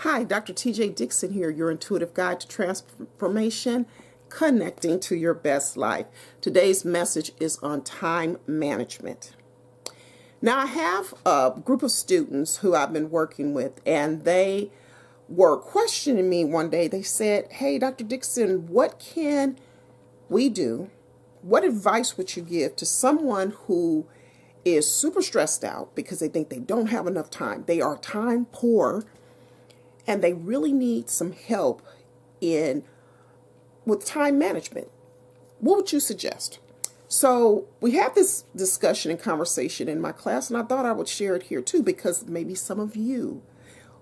Hi, Dr. TJ Dixon here, your intuitive guide to transformation, connecting to your best life. Today's message is on time management. Now, I have a group of students who I've been working with, and they were questioning me one day. They said, "Hey, Dr. Dixon, what can we do? What advice would you give to someone who is super stressed out because they think they don't have enough time? They are time poor, and they really need some help with time management. What would you suggest?" So we had this discussion and conversation in my class, and I thought I would share it here too, because maybe some of you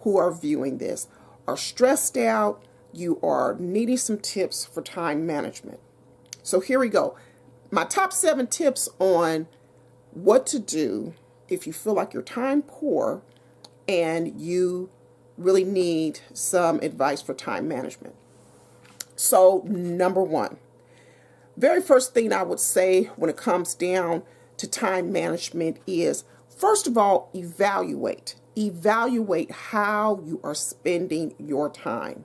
who are viewing this are stressed out. You are needing some tips for time management. So here we go. My top 7 tips on what to do if you feel like you're time poor and you really need some advice for time management. So number 1, very first thing I would say when it comes down to time management is, first of all, evaluate. Evaluate how you are spending your time.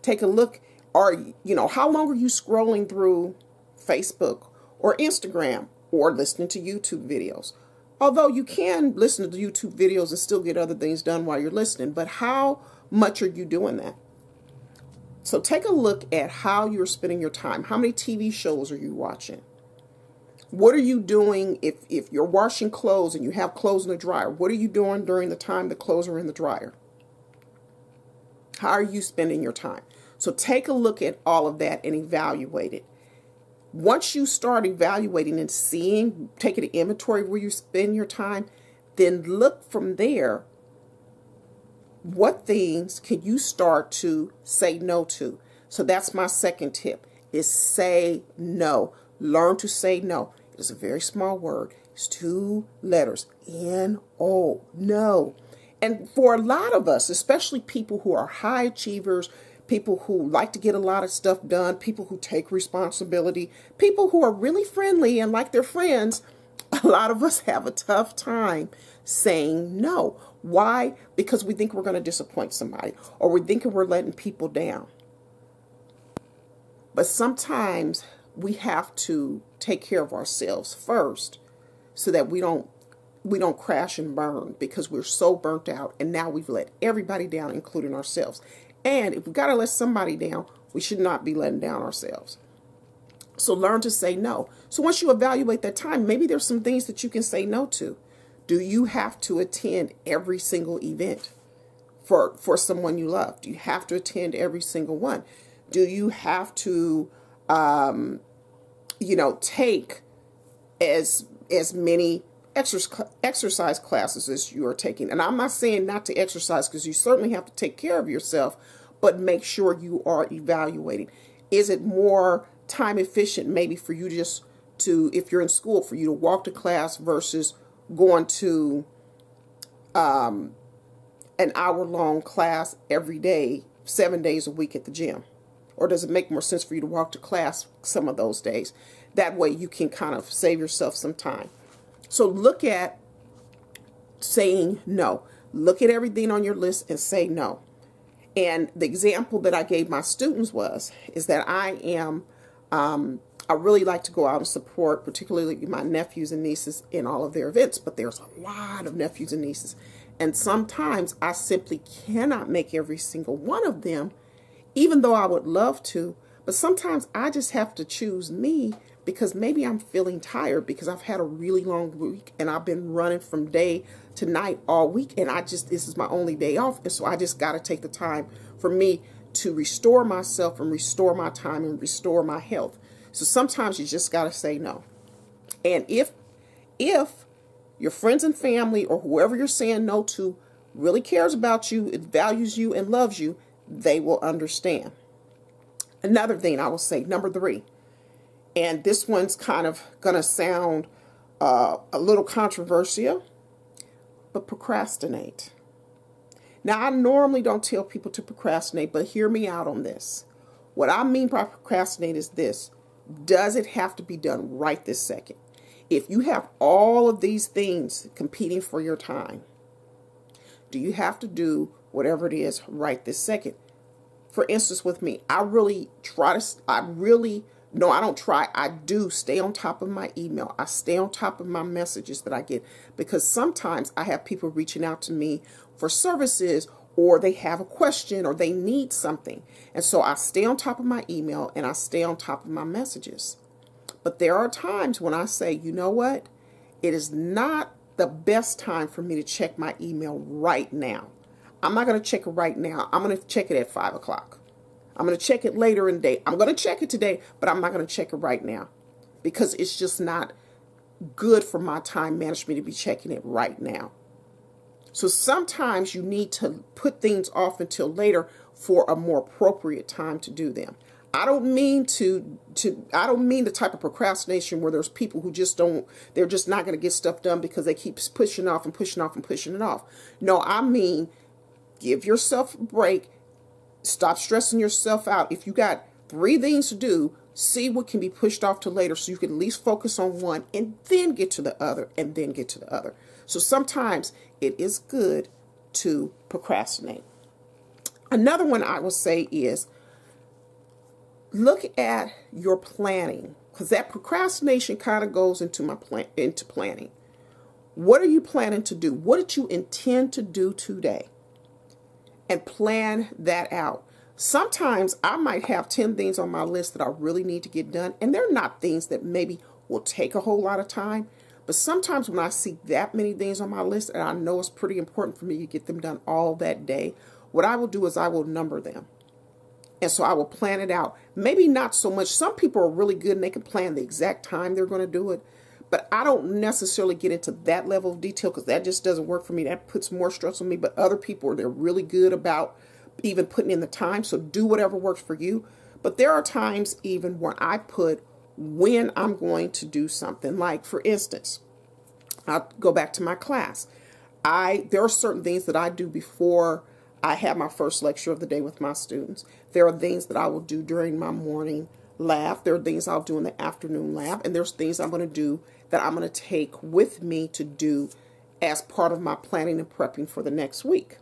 Take a look, how long are you scrolling through Facebook or Instagram or listening to YouTube videos? Although you can listen to YouTube videos and still get other things done while you're listening, but how much are you doing that? So take a look at how you're spending your time. How many TV shows are you watching? What are you doing if you're washing clothes and you have clothes in the dryer? What are you doing during the time the clothes are in the dryer? How are you spending your time? So take a look at all of that and evaluate it. Once you start evaluating and taking an inventory of where you spend your time, then look from there. What things can you start to say no to? So that's my second tip, is say no. Learn to say no. It is a very small word. It's 2 letters, N-O, no. And for a lot of us, especially people who are high achievers, people who like to get a lot of stuff done, people who take responsibility, people who are really friendly and like their friends, a lot of us have a tough time saying no. Why? Because we think we're going to disappoint somebody, or we're thinking we're letting people down. But sometimes we have to take care of ourselves first so that we don't crash and burn, because we're so burnt out and now we've let everybody down, including ourselves. And if we got to let somebody down, we should not be letting down ourselves. So learn to say no. So once you evaluate that time, maybe there's some things that you can say no to. Do you have to attend every single event for someone you love? Do you have to attend every single one? Do you have to, take as many exercise classes as you are taking? And I'm not saying not to exercise, because you certainly have to take care of yourself, but make sure you are evaluating. Is it more time efficient maybe for you if you're in school, for you to walk to class versus going to an hour-long class every day, 7 days a week at the gym? Or does it make more sense for you to walk to class some of those days? That way you can kind of save yourself some time. So look at saying no. Look at everything on your list and say no. And the example that I gave my students is that I really like to go out and support, particularly my nephews and nieces, in all of their events. But there's a lot of nephews and nieces. And sometimes I simply cannot make every single one of them, even though I would love to. But sometimes I just have to choose me, because maybe I'm feeling tired because I've had a really long week and I've been running from day to night all week, and this is my only day off. And so I just got to take the time for me to restore myself and restore my time and restore my health. So sometimes you just got to say no. And if your friends and family, or whoever you're saying no to, really cares about you, it values you and loves you, they will understand. Another thing I will say, number 3, and this one's kind of going to sound a little controversial, but procrastinate. Now, I normally don't tell people to procrastinate, but hear me out on this. What I mean by procrastinate is this: does it have to be done right this second? If you have all of these things competing for your time, do you have to do whatever it is right this second. For instance, with me, I really try to, I really, no, I don't try. I do stay on top of my email. I stay on top of my messages that I get, because sometimes I have people reaching out to me for services, or they have a question, or they need something. And so I stay on top of my email and I stay on top of my messages. But there are times when I say, you know what? It is not the best time for me to check my email right now. I'm not going to check it right now. I'm going to check it at 5 o'clock. I'm going to check it later in the day. I'm going to check it today, but I'm not going to check it right now, because it's just not good for my time management to be checking it right now. So sometimes you need to put things off until later for a more appropriate time to do them. I don't mean I don't mean the type of procrastination where there's people who just don't, they're just not going to get stuff done because they keep pushing off and pushing off and pushing it off. No, I mean, give yourself a break. Stop stressing yourself out. If you got 3 things to do, see what can be pushed off to later so you can at least focus on one and then get to the other and then get to the other. So sometimes it is good to procrastinate. Another one I will say is look at your planning, because that procrastination kind of goes into into planning. What are you planning to do? What did you intend to do today? And plan that out. Sometimes I might have 10 things on my list that I really need to get done, and they're not things that maybe will take a whole lot of time. But sometimes when I see that many things on my list and I know it's pretty important for me to get them done all that day, what I will do is I will number them. And so I will plan it out. Maybe not so much. Some people are really good and they can plan the exact time they're going to do it. But I don't necessarily get into that level of detail, because that just doesn't work for me. That puts more stress on me. But other people, they're really good about even putting in the time. So do whatever works for you. But there are times even when I put when I'm going to do something. Like, for instance, I'll go back to my class. There are certain things that I do before I have my first lecture of the day with my students. There are things that I will do during my morning lab. There are things I'll do in the afternoon lab. And there's things I'm going to do that I'm going to take with me to do as part of my planning and prepping for the next week.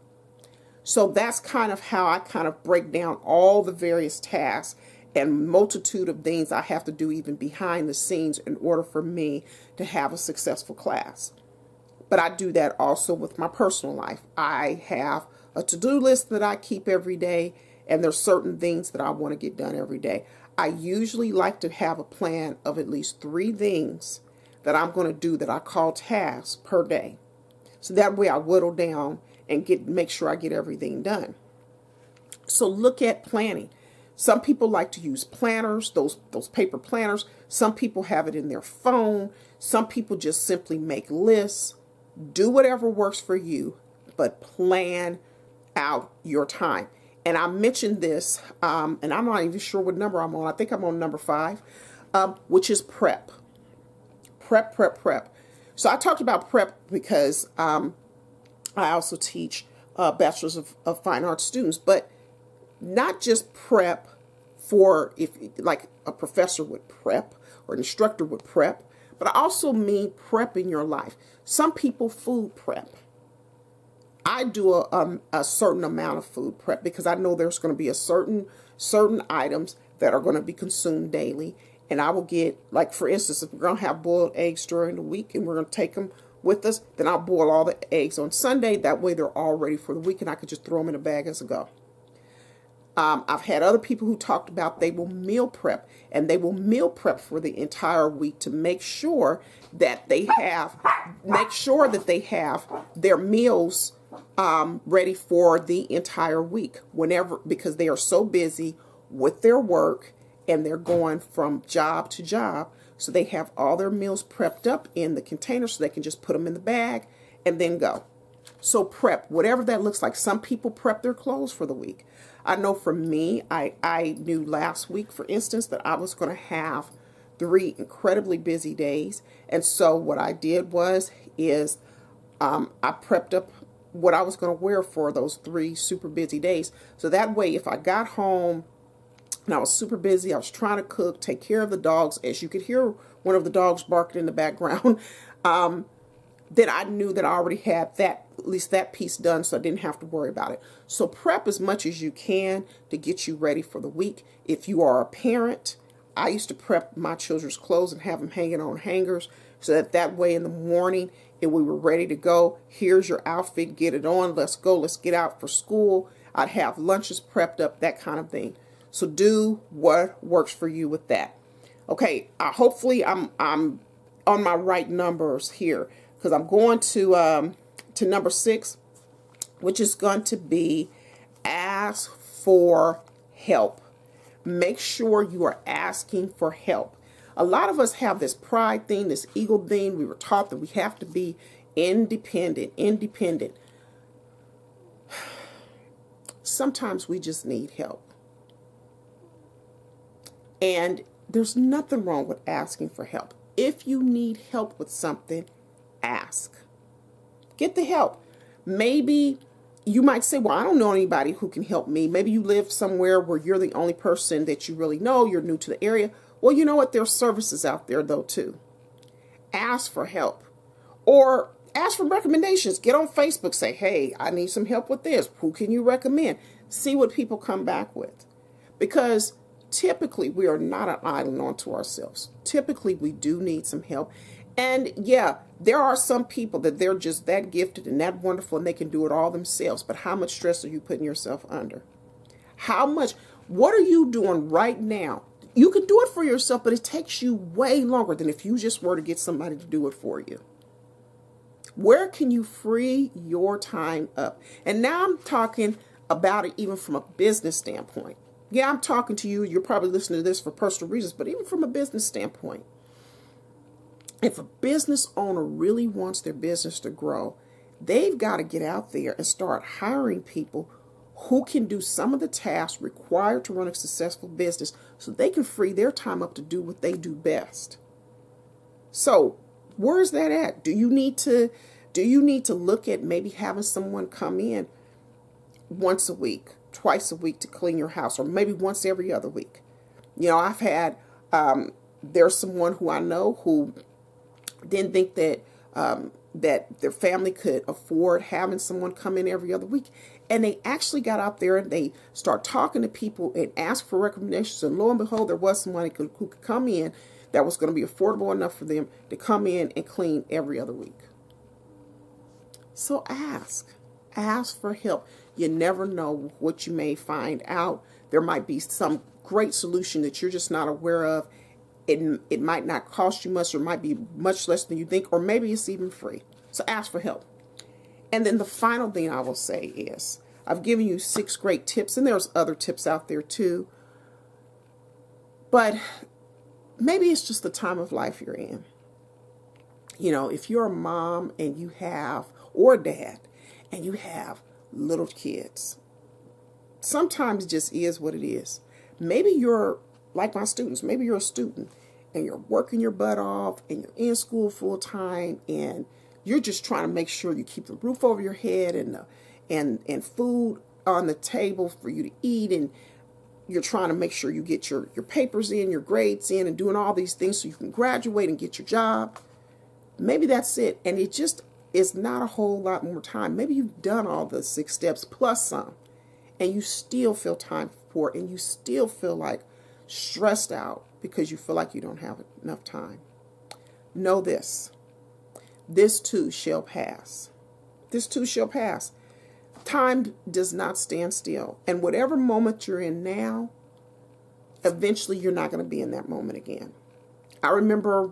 So that's kind of how I kind of break down all the various tasks and multitude of things I have to do even behind the scenes in order for me to have a successful class. But I do that also with my personal life. I have a to-do list that I keep every day, and there's certain things that I want to get done every day. I usually like to have a plan of at least 3 things that I'm going to do that I call tasks per day. So that way I whittle down and make sure I get everything done. So look at planning. Some people like to use planners, those paper planners. Some people have it in their phone. Some people just simply make lists. Do whatever works for you, but plan out your time. And I mentioned this, and I'm not even sure what number I'm on. I think I'm on number 5, which is prep. Prep. So I talked about prep because I also teach Bachelor's of Fine Arts students, but not just prep for if like a professor would prep or an instructor would prep, but I also mean prep in your life. Some people food prep. I do a certain amount of food prep because I know there's going to be a certain items that are going to be consumed daily. And I will get, like, for instance, if we're going to have boiled eggs during the week and we're going to take them with us, then I'll boil all the eggs on Sunday. That way they're all ready for the week and I could just throw them in a bag as a go. I've had other people who talked about they will meal prep, and they will meal prep for the entire week to make sure that they have their meals ready for the entire week because they are so busy with their work and they're going from job to job. So they have all their meals prepped up in the container so they can just put them in the bag and then go. So prep, whatever that looks like. Some people prep their clothes for the week. I know for me, I knew last week, for instance, that I was going to have 3 incredibly busy days. And so what I did is I prepped up what I was going to wear for those 3 super busy days. So that way, if I got home and I was super busy, I was trying to cook, take care of the dogs, as you could hear one of the dogs barking in the background, then I knew that I already had that, at least that piece done, so I didn't have to worry about it. So prep as much as you can to get you ready for the week. If you are a parent, I used to prep my children's clothes and have them hanging on hangers so that way in the morning, if we were ready to go, here's your outfit, get it on, let's go, let's get out for school. I'd have lunches prepped up, that kind of thing. So do what works for you with that. Okay, hopefully I'm on my right numbers here, because I'm going to number 6, which is going to be ask for help. Make sure you are asking for help. A lot of us have this pride thing, this ego thing. We were taught that we have to be independent. Sometimes we just need help. And there's nothing wrong with asking for help. If you need help with something, ask. Get the help. Maybe you might say, well, I don't know anybody who can help me. Maybe you live somewhere where you're the only person that you really know. You're new to the area. Well, you know what? There's services out there, though, too. Ask for help. Or ask for recommendations. Get on Facebook. Say, hey, I need some help with this. Who can you recommend? See what people come back with. Because typically, we are not an island unto ourselves. Typically, we do need some help. And yeah, there are some people that they're just that gifted and that wonderful and they can do it all themselves. But how much stress are you putting yourself under? What are you doing right now? You can do it for yourself, but it takes you way longer than if you just were to get somebody to do it for you. Where can you free your time up? And now I'm talking about it even from a business standpoint. Yeah, I'm talking to you. You're probably listening to this for personal reasons, but even from a business standpoint, if a business owner really wants their business to grow, they've got to get out there and start hiring people who can do some of the tasks required to run a successful business so they can free their time up to do what they do best. So where's that at? Do you need to look at maybe having someone come in once a week, twice a week to clean your house, or maybe once every other week? You know, I've had, there's someone who I know who didn't think that their family could afford having someone come in every other week. And they actually got out there and they start talking to people and ask for recommendations. And lo and behold, there was someone who could come in that was going to be affordable enough for them to come in and clean every other week. So ask for help. You never know what you may find out. There might be some great solution that you're just not aware of. It might not cost you much, or might be much less than you think, or maybe it's even free. So ask for help. And then the final thing I will say is, I've given you 6 great tips, and there's other tips out there too. But maybe it's just the time of life you're in. You know, if you're a mom and you have, or a dad, and you have little kids, sometimes it just is what it is. Maybe you're like my students. Maybe you're a student and you're working your butt off and you're in school full time and you're just trying to make sure you keep the roof over your head and food on the table for you to eat, and you're trying to make sure you get your papers in, your grades in, and doing all these things so you can graduate and get your job. Maybe that's it. And it just is not a whole lot more time. Maybe you've done all the 6 steps plus some, and you still feel time for it, and you still feel like stressed out because you feel like you don't have enough time. Know this. This too shall pass. This too shall pass. Time does not stand still. And whatever moment you're in now, eventually you're not going to be in that moment again. I remember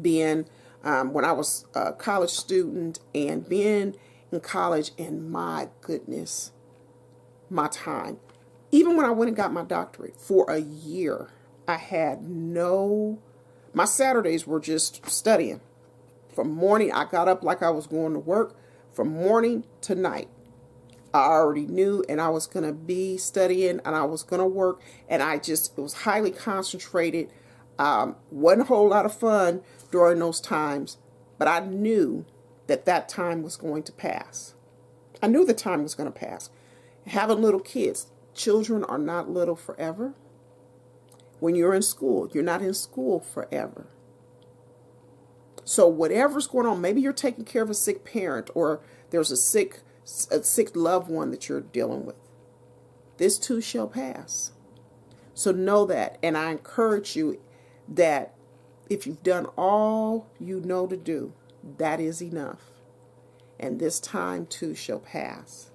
being, when I was a college student and being in college, and my goodness, my time. Even when I went and got my doctorate for a year, I had my Saturdays were just studying. From morning, I got up like I was going to work. From morning to night, I already knew, and I was going to be studying, and I was going to work, and it was highly concentrated. Wasn't a whole lot of fun during those times, but I knew that time was going to pass. I knew the time was going to pass. Having little kids, children are not little forever. When you're in school, you're not in school forever. So whatever's going on, maybe you're taking care of a sick parent, or there's a sick loved one that you're dealing with. This too shall pass. So know that. And I encourage you that if you've done all you know to do, that is enough. And this time too shall pass.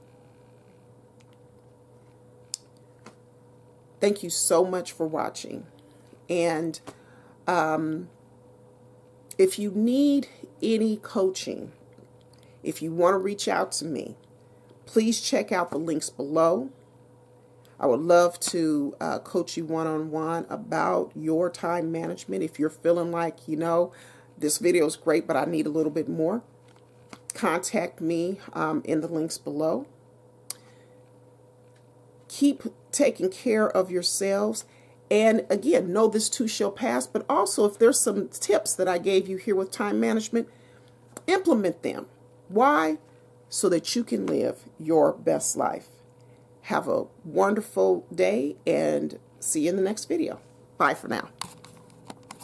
Thank you so much for watching. And if you need any coaching, if you want to reach out to me, please check out the links below. I would love to coach you one-on-one about your time management. If you're feeling like, you know, this video is great, but I need a little bit more, contact me in the links below. Keep taking care of yourselves. And again, know this too shall pass. But also, if there's some tips that I gave you here with time management, implement them. Why? So that you can live your best life. Have a wonderful day and see you in the next video. Bye for now.